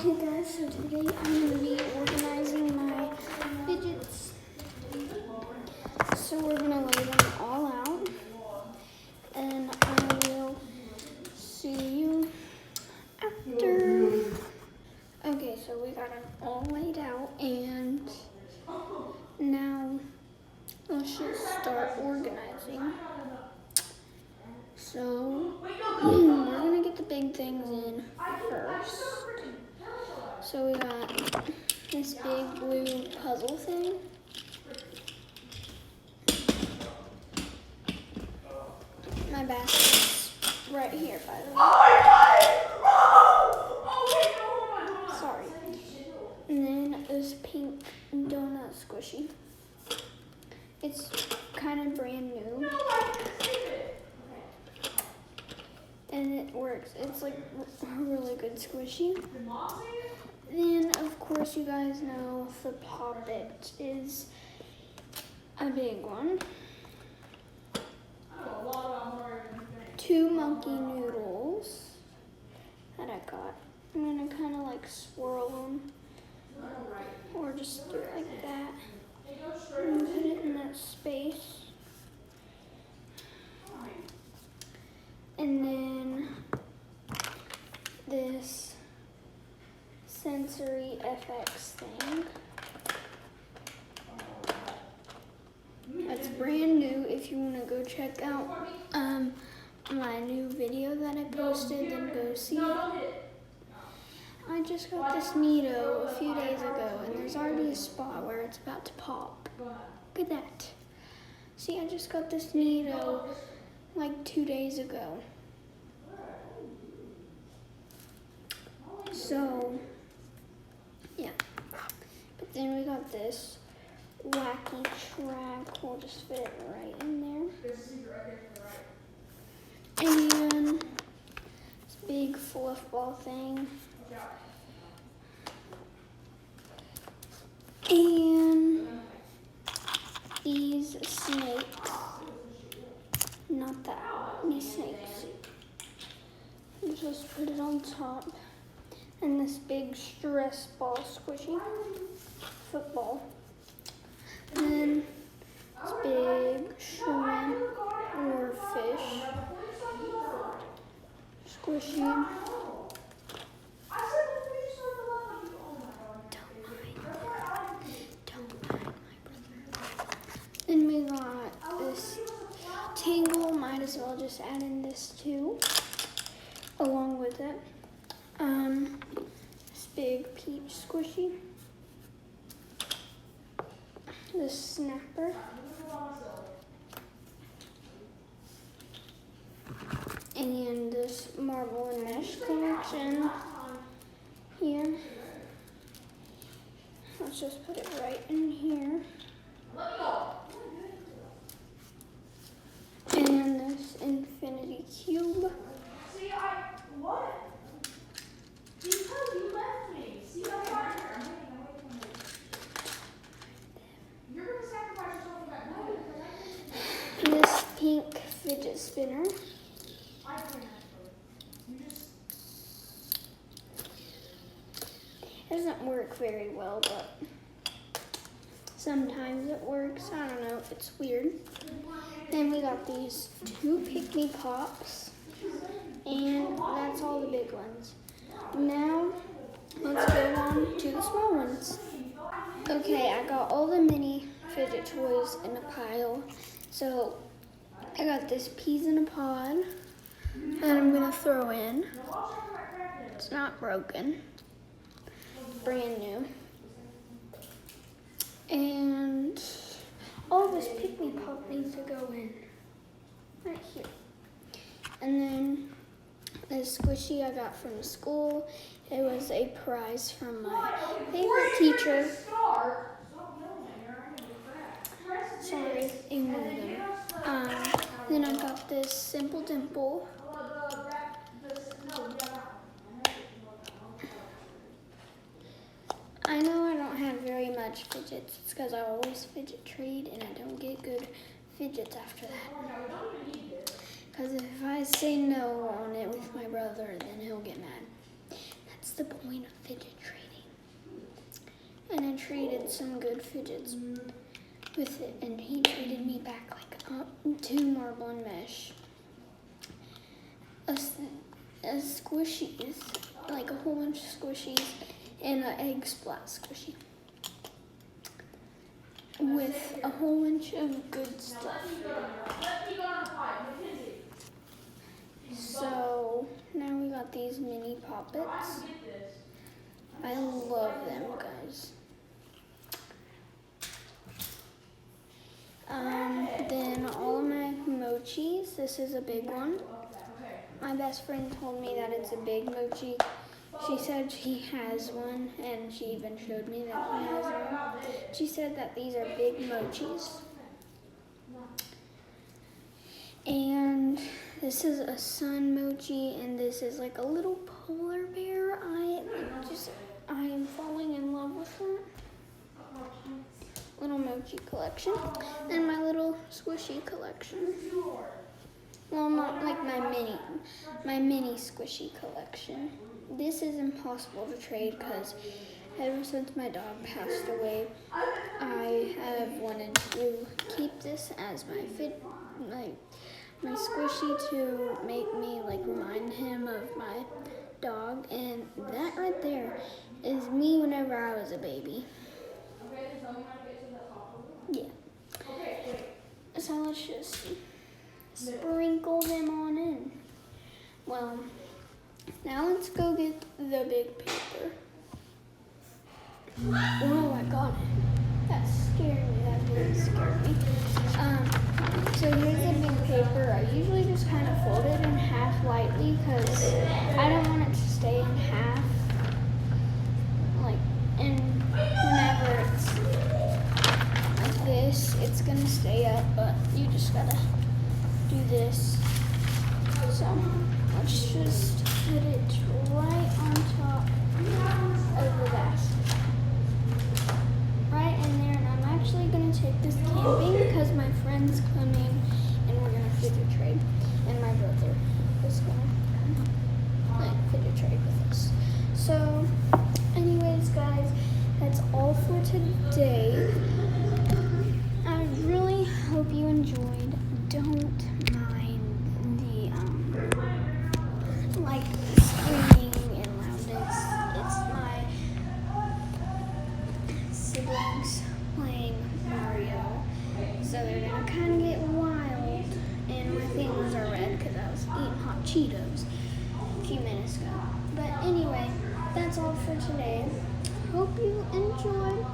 Hey guys, so today I'm going to be organizing my fidgets. So we're going to lay them all out, and I will see you after. Okay, so we got them all laid out, and now let's just start organizing. So we're going to get the big things in first. So we got this big blue puzzle thing. My basket's right here, by the way. Sorry. And then this pink donut squishy. It's kind of brand new. And it works. It's like a really good squishy. Then, of course, you guys know the Poppet is a big one. 2 monkey noodles that I got. I'm going to kind of like swirl them. Or just do it like that. And put it in that space. And then this sensory FX thing. That's brand new. If you want to go check out my new video that I posted, then go see it. I just got this Neato a few days ago, and there's already a spot where it's about to pop. Look at that. See, I just got this Neato like 2 days ago. So, yeah. But then we got this wacky track. We'll just fit it right in there. And this big fluff ball thing. And these snakes. Not that. These snakes. You just put it on top. And this big stress ball squishy. Football. And then this big shrimp or fish. Squishy. Don't mind my brother. Then we got this tangle. Might as well just add in this too, along with it. This big peach squishy. This snapper. And this marble and mesh collection here. Let's just put it right in here. And this infinity cube. What? Because you left me. See, I'm right here. You're going to sacrifice yourself for that moment. This pink fidget spinner. I can't actually. You just... It doesn't work very well, but sometimes it works. I don't know. It's weird. Then we got these 2 pick-me pops. And that's all the big ones. Now, let's go on to the small ones. Okay, I got all the mini fidget toys in a pile. So, I got this peas in a pod that I'm going to throw in. It's not broken. Brand new. And all this pick-me pop needs to go in. Right here. And then this squishy I got from school. It was a prize from my favorite teacher. Sorry, ignore them. Then I got this Simple Dimple. I know I don't have very much fidgets. It's because I always fidget trade and I don't get good fidgets after that. Because if I say no on it with my brother, then he'll get mad. That's the point of fidget trading. And I traded some good fidgets with it, and he traded me back like 2 marble and mesh, a squishies, like a whole bunch of squishies, and an egg splat squishy with a whole bunch of good stuff. So now we got these mini poppets. I love them, guys. Then all of my mochis. This is a big one. My best friend told me that it's a big mochi. She said she has one, and she even showed me that she has one. She said that these are big mochis. And this is a sun mochi, and this is like a little polar bear. I am falling in love with that. Little mochi collection, and my little squishy collection. Well, not like my mini squishy collection. This is impossible to trade because ever since my dog passed away, I have wanted to keep this as my squishy to make me like remind him of my dog, and that right there is me whenever I was a baby. Yeah. So let's just sprinkle them on in. Well, now let's go get the big paper. Oh my god, that scared me. That really scared me. So here's the big paper. I usually just kind of fold it in half lightly because I don't want it to stay in half. And whenever it's like this, it's gonna stay up, but you just gotta do this. So let's just put it right on top of the basket. Right in there, and I'm actually gonna take this camping because my friend's coming and we're gonna fidget trade. And my brother is gonna come fidget trade with us. So anyways, guys, that's all for today. I really hope you enjoyed. Don't mind the screaming and loudness. It's my siblings playing Mario, so they're gonna kind of get wild. And my fingers are red because I was eating hot Cheetos a few minutes ago. But anyway, that's all for today. Hope you enjoyed.